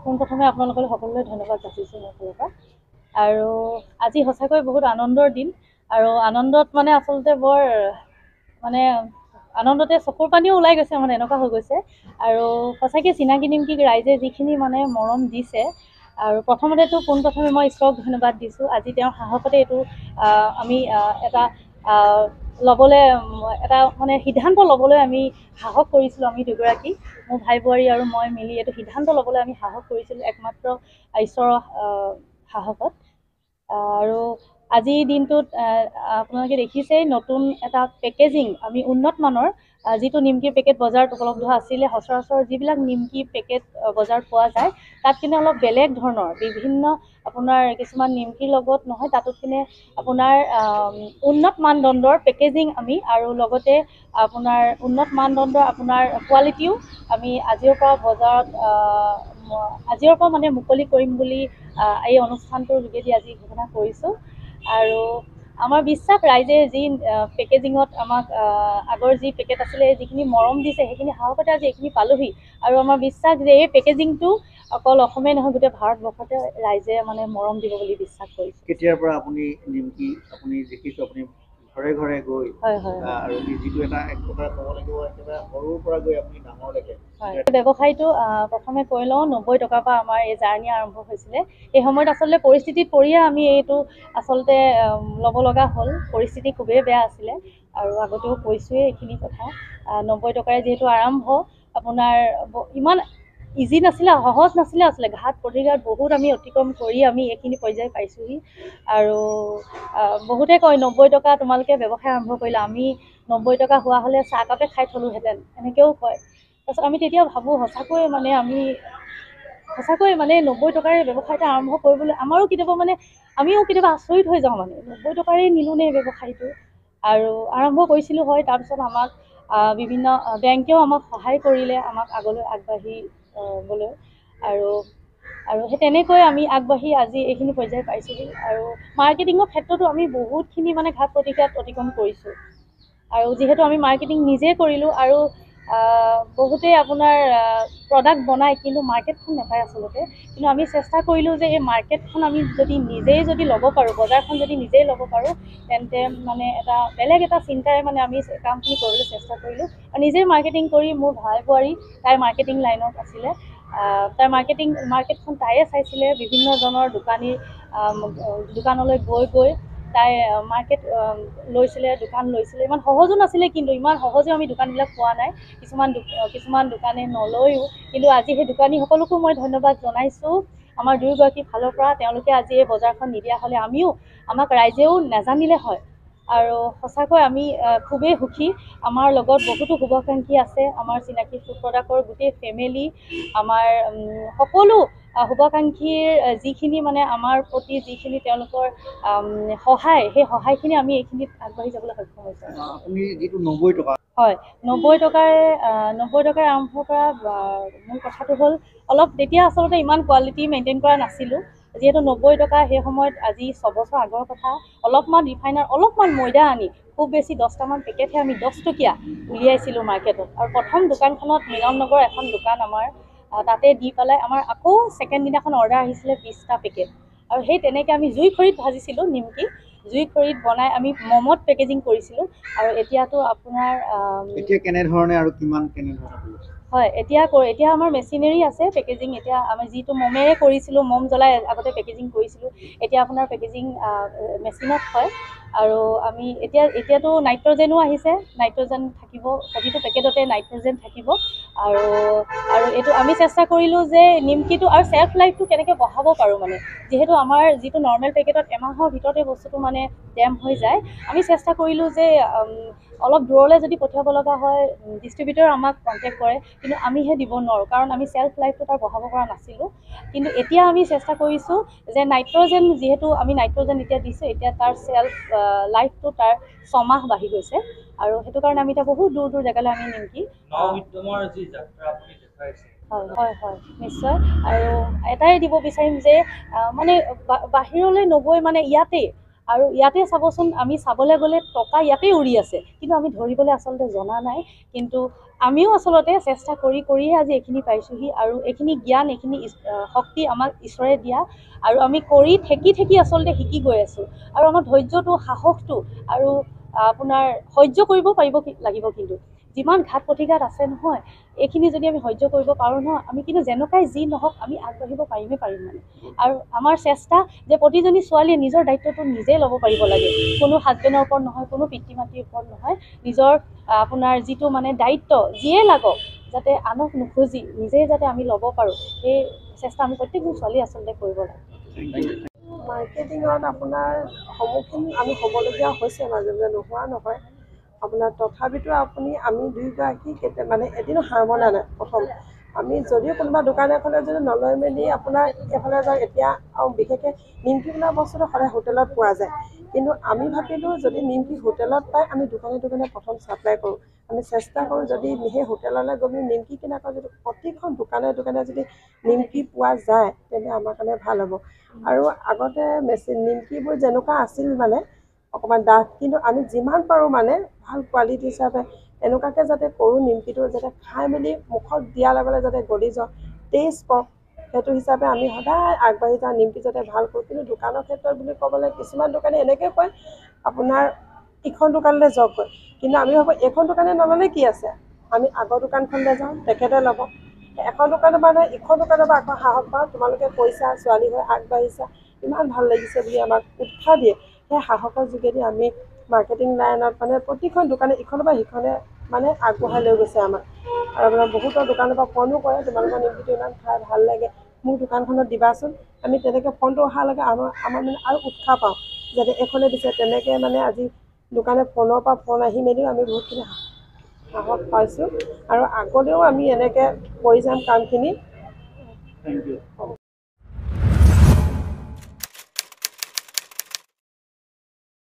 পোনপ্ৰথমে আপোনালোকলৈ সকলোলৈ ধন্যবাদ যাচিছোঁ মোৰ ফালৰ পৰা। আৰু আজি সঁচাকৈ বহুত আনন্দৰ দিন, আৰু আনন্দত মানে আচলতে বৰ মানে আনন্দতে চকুৰ পানীও ওলাই গৈছে, মানে এনেকুৱা হৈ গৈছে। আৰু সঁচাকৈ চিনাকি নিমকি ৰাইজে যিখিনি মানে মৰম দিছে, আৰু প্ৰথমতেতো পোনপ্ৰথমে মই ঈশ্বৰক ধন্যবাদ দিছোঁ। আজি তেওঁৰ সাহসতে এইটো আমি এটা ল'বলৈ এটা মানে সিদ্ধান্ত ল'বলৈ আমি সাহস কৰিছিলোঁ। আমি দুগৰাকী, মোৰ ভাই বোৱাৰী আৰু মই মিলি এইটো সিদ্ধান্ত ল'বলৈ আমি সাহস কৰিছিলোঁ একমাত্ৰ ঈশ্বৰৰ সাহসত। আৰু আজিৰ দিনটোত আপোনালোকে দেখিছেই নতুন এটা পেকেজিং, আমি উন্নত মানৰ যিটো নিমকিৰ পেকেট বজাৰত উপলব্ধ আছিলে, সচৰাচৰ যিবিলাক নিমকি পেকেট বজাৰত পোৱা যায় তাত কিন্তু অলপ বেলেগ ধৰণৰ বিভিন্ন আপোনাৰ কিছুমান নিমকিৰ লগত নহয়, তাতোত কিনে আপোনাৰ উন্নত মানদণ্ডৰ পেকেজিং আমি, আৰু লগতে আপোনাৰ উন্নত মানদণ্ডৰ আপোনাৰ কোৱালিটিও আমি আজিৰ পৰা মানে মুকলি কৰিম বুলি এই অনুষ্ঠানটোৰ যোগেদি আজি ঘোষণা কৰিছোঁ। আৰু আমাৰ বিশ্বাস, ৰাইজে যি পেকেজিঙত আমাক আগৰ যি পেকেট আছিলে যিখিনি মৰম দিছে, সেইখিনি সাহসতে আজি এইখিনি পালোহি। আৰু আমাৰ বিশ্বাস যে এই পেকেজিংটো অকল অসমেই নহয়, গোটেই ভাৰতবৰ্ষতে ৰাইজে মানে মৰম দিব বুলি বিশ্বাস কৰিছোঁ। কেতিয়াৰ পৰা আপুনি নিমকি আপুনি দেখিছোঁ, আপুনি ঘৰে ঘৰে গৈ আৰু যিটো এটা কথা ক'ব লাগিব, একেবাৰে সৰুৰ পৰা গৈ আপুনি ডাঙৰলৈকে ব্যৱসায়টো প্ৰথমে কৈ লওঁ, 90 টকাৰ পৰা আমাৰ এই জাৰ্ণি আৰম্ভ হৈছিলে। এই সময়ত আচলতে পৰিস্থিতিত পৰিয়ে আমি এইটো আচলতে ল'ব লগা হ'ল। পৰিস্থিতি খুবেই বেয়া আছিলে, আৰু আগতেও কৈছোঁৱেই এইখিনি কথা। 90 টকাৰে যিহেতু আৰম্ভ, আপোনাৰ ইমান ইজি নাছিলে, সহজ নাছিলে আচলতে। ঘাট প্ৰতিঘাট বহুত আমি অতিক্ৰম কৰি আমি এইখিনি পৰ্যায় পাইছোঁহি। আৰু বহুতে কয় 90 টকা তোমালোকে ব্যৱসায় আৰম্ভ কৰিলা, আমি 90 টকা হোৱা হ'লে চাহকাপে খাই থলোহেঁতেন, এনেকৈও কয়। তাৰপিছত আমি তেতিয়া ভাবোঁ সঁচাকৈ মানে 90 টকাৰে ব্যৱসায় এটা আৰম্ভ কৰিবলৈ আমাৰো কেতিয়াবা মানে আমিও কেতিয়াবা আচৰিত হৈ যাওঁ, মানে 90 টকাৰেই নিলোনে এই ব্যৱসায়টো। আৰু আৰম্ভ কৰিছিলোঁ হয়। তাৰপিছত আমাক বিভিন্ন বেংকেও আমাক সহায় কৰিলে, আমাক আগলৈ আগবাঢ়িবলৈ। আৰু সেই তেনেকৈ আমি আগবাঢ়ি আজি এইখিনি পৰ্যায় পাইছোঁহি। আৰু মাৰ্কেটিঙৰ ক্ষেত্ৰতো আমি বহুতখিনি মানে ঘাট প্ৰতিঘাট অতিক্ৰম কৰিছোঁ। আৰু যিহেতু আমি মাৰ্কেটিং নিজে কৰিলোঁ, আৰু বহুতেই আপোনাৰ প্ৰডাক্ট বনায় কিন্তু মাৰ্কেটখন নাপায় আচলতে। কিন্তু আমি চেষ্টা কৰিলোঁ যে এই মাৰ্কেটখন আমি নিজেই যদি ল'ব পাৰোঁ, বজাৰখন যদি নিজেই ল'ব পাৰোঁ, তেন্তে মানে বেলেগ এটা চিন্তাৰে মানে আমি কামখিনি কৰিবলৈ চেষ্টা কৰিলোঁ। আৰু নিজেই মাৰ্কেটিং কৰি, মোৰ ভাই বোৱাৰী তাই মাৰ্কেটিং লাইনত আছিলে, তাই মাৰ্কেটখন তাইয়ে চাইছিলে। বিভিন্নজনৰ দোকানলৈ গৈ তাই মাৰ্কেট লৈছিলে, দোকান লৈছিলে। ইমান সহজো নাছিলে, কিন্তু ইমান সহজেও আমি দোকানবিলাক পোৱা নাই। কিছুমান দোকানে নলয়ো, কিন্তু আজি সেই দোকানীসকলকো মই ধন্যবাদ জনাইছোঁ আমাৰ দুয়োগৰাকীৰ ফালৰ পৰা। তেওঁলোকে আজি এই বজাৰখন নিদিয়া হ'লে আমাক ৰাইজেও নাজানিলে হয়। আৰু সঁচাকৈ আমি খুবেই সুখী। আমাৰ লগত বহুতো শুভাকাংক্ষী আছে, আমাৰ চিনাকি ফুড প্ৰডাক্টৰ গোটেই ফেমিলি, আমাৰ সকলো শুভাকাংক্ষীৰ যিখিনি মানে আমাৰ প্ৰতি যিখিনি তেওঁলোকৰ সহায়, সেই সহায়খিনি আমি এইখিনিত আগবাঢ়ি যাবলৈ সক্ষম হৈছোঁ। আপুনি যিটো 90 টকা, হয়, 90 টকাৰে আৰম্ভ কৰা মূল কথাটো হ'ল তেতিয়া আচলতে ইমান কোৱালিটি মেইনটেইন কৰা নাছিলোঁ। যিহেতু 90 টকা সেই সময়ত, আজি 6 বছৰ আগৰ কথা, অলপমান ৰিফাইনাৰ, অলপমান ময়দা আনি খুব বেছি 10টামান পেকেটহে আমি 10 টকীয়া উলিয়াইছিলোঁ মাৰ্কেটত। আৰু প্ৰথম দোকানখনত মিলন নগৰ এখন দোকান আমাৰ, তাতে দি পেলাই আমাৰ আকৌ ছেকেণ্ড দিনাখন অৰ্ডাৰ আহিছিলে 20টা পেকেট। আৰু সেই তেনেকৈ আমি জুই খৰিত ভাজিছিলোঁ নিমকি, জুই খৰিত বনাই আমি মমত পেকেজিং কৰিছিলোঁ। আৰু এতিয়াতো আপোনাৰ এতিয়া কেনেধৰণে আৰু কেনেধৰণে? হয়, এতিয়া আমাৰ মেচিনেৰী আছে পেকেজিং। এতিয়া আমি যিটো মমেৰে কৰিছিলোঁ, মম জ্বলাই আগতে পেকেজিং কৰিছিলোঁ, এতিয়া আপোনাৰ পেকেজিং মেচিনত হয়। আৰু আমি এতিয়াতো নাইট্ৰজেনো আহিছে, নাইট্ৰজেন থাকিব, প্ৰতিটো পেকেটতে নাইট্ৰজেন থাকিব। আৰু এইটো আমি চেষ্টা কৰিলোঁ যে নিমকিটো আৰু চেল্ফ লাইফটো কেনেকৈ বঢ়াব পাৰোঁ, মানে যিহেতু আমাৰ যিটো নৰ্মেল পেকেটত এমাহৰ ভিতৰতে বস্তুটো মানে ডেম হৈ যায়, আমি চেষ্টা কৰিলোঁ যে অলপ দূৰলৈ যদি পঠিয়াব লগা হয়, ডিষ্ট্ৰিবিউটৰ আমাক কণ্টেক্ট কৰে, কিন্তু আমিহে দিব নোৱাৰোঁ, কাৰণ আমি চেল্ফ লাইফটো তাৰ বঢ়াব পৰা নাছিলোঁ। কিন্তু এতিয়া আমি চেষ্টা কৰিছোঁ যে নাইট্ৰজেন, যিহেতু আমি নাইট্ৰজেন এতিয়া দিছোঁ, এতিয়া তাৰ চেল্ফ লাইফটো তাৰ 6 মাহ বাঢ়ি গৈছে। আৰু সেইটো কাৰণে আমি এতিয়া বহুত দূৰ জেগালৈ আমি নিমকি হয়, নিশ্চয়। আৰু এটাই দিব বিচাৰিম যে মানে বাহিৰলৈ নগৈ, মানে ইয়াতেই আৰু ইয়াতে চাবচোন আমি চাবলৈ গ'লে টকা ইয়াতেই উৰি আছে, কিন্তু আমি ধৰিবলৈ আচলতে জনা নাই। কিন্তু আমিও আচলতে চেষ্টা কৰিয়ে আজি এইখিনি পাইছোঁহি, আৰু এইখিনি জ্ঞান, এইখিনি শক্তি আমাক ঈশ্বৰে দিয়া, আৰু আমি কৰি ঠেকি আচলতে শিকি গৈ আছোঁ। আৰু আমাৰ ধৈৰ্যটো, সাহসটো আৰু আপোনাৰ সহ্য কৰিব লাগিব। কিন্তু যিমান ঘাত প্ৰতিঘাত আছে নহয়, এইখিনি যদি আমি সহ্য কৰিব পাৰোঁ নহয়, আমি কিন্তু যেনেকুৱাই যি নহওক আমি আগবাঢ়িব পাৰিম মানে। আৰু আমাৰ চেষ্টা যে প্ৰতিজনী ছোৱালীয়ে নিজৰ দায়িত্বটো নিজেই ল'ব পাৰিব লাগে, কোনো হাজবেণ্ডৰ ওপৰত নহয়, কোনো পিতৃ মাতৃৰ ওপৰত নহয়। নিজৰ আপোনাৰ যিটো মানে দায়িত্ব যিয়ে লাগক, যাতে আনক নুখুজি নিজেই যাতে আমি ল'ব পাৰোঁ, সেই চেষ্টা আমি প্ৰত্যেকজন ছোৱালী আচলতে কৰিব লাগে। মাৰ্কেটিঙত আপোনাৰ সন্মুখীন আমি হ'বলগীয়া হৈছে মাজে মাজে, নোহোৱা নহয় আপোনাৰ। তথাপিতো আমি দুয়োগৰাকী মানে এদিনো হাৰ মনা নাই। প্ৰথম আমি যদিও কোনোবা দোকান এখনে যদি নলৈ মেলি আপোনাৰ এইফালে যাওঁ, এতিয়া আৰু বিশেষকৈ নিমকি বোলা বস্তুটো সদায় হোটেলত পোৱা যায়, কিন্তু আমি ভাবিলোঁ যদি নিমকি হোটেলত পায়, আমি দোকানে প্ৰথম ছাপ্লাই কৰোঁ। আমি চেষ্টা কৰোঁ যদি সেই হোটেললৈ গৈ নিমকি কিনাকৈ যদি প্ৰতিখন দোকানে যদি নিমকি পোৱা যায়, তেন্তে আমাৰ কাৰণে ভাল হ'ব। আৰু আগতে নিমকিবোৰ যেনেকুৱা আছিল মানে অকণমান ডাঠ, কিন্তু আমি যিমান পাৰোঁ মানে ভাল কোৱালিটি হিচাপে এনেকুৱাকৈ যাতে কৰোঁ, নিমকিটো যাতে খাই মেলি মুখত দিয়াৰ লগে লগে যাতে গলি যাওক, টেষ্ট পাওক, সেইটো হিচাপে আমি সদায় আগবাঢ়ি যাওঁ, নিমকি যাতে ভাল কৰোঁ। কিন্তু দোকানৰ ক্ষেত্ৰত বুলি ক'বলৈ কিছুমান দোকানী এনেকৈ কয় আপোনাৰ ইখন দোকানলৈ যাওক কয়, কিন্তু আমি ভাবোঁ এইখন দোকানে নল'লে কি আছে, আমি আগৰ দোকানখনলৈ যাওঁ, তেখেতে ল'ব। এখন দোকানৰ পৰা নহয়, ইখন দোকানৰ পৰা আকৌ সাহস পাওঁ, তোমালোকে কৈছা ছোৱালী হৈ আগবাঢ়িছা, ইমান ভাল লাগিছে বুলি আমাক উৎসাহ দিয়ে। সেই সাহসৰ যোগেদি আমি মাৰ্কেটিং লাইনত মানে প্ৰতিখন দোকানে ইখনৰ পৰা সিখনে মানে আগবঢ়াই লৈ গৈছে আমাক। আৰু আপোনাৰ বহুতৰ দোকানৰ পৰা ফোনো কৰে, তোমালোকৰ নিমকিটো ইমান খাই ভাল লাগে, মোৰ দোকানখনত দিবাচোন। আমি তেনেকৈ ফোনটো অহালৈকে আমাৰ মানে আৰু উৎসাহ পাওঁ, যাতে এইখনে দিছে। তেনেকৈ মানে আজি দোকানে ফোনৰ পৰা ফোন আহি মেলিও আমি বহুতখিনি সাহস পাইছোঁ, আৰু আগলৈও আমি এনেকৈ কৰি যাম কামখিনি। Thank U.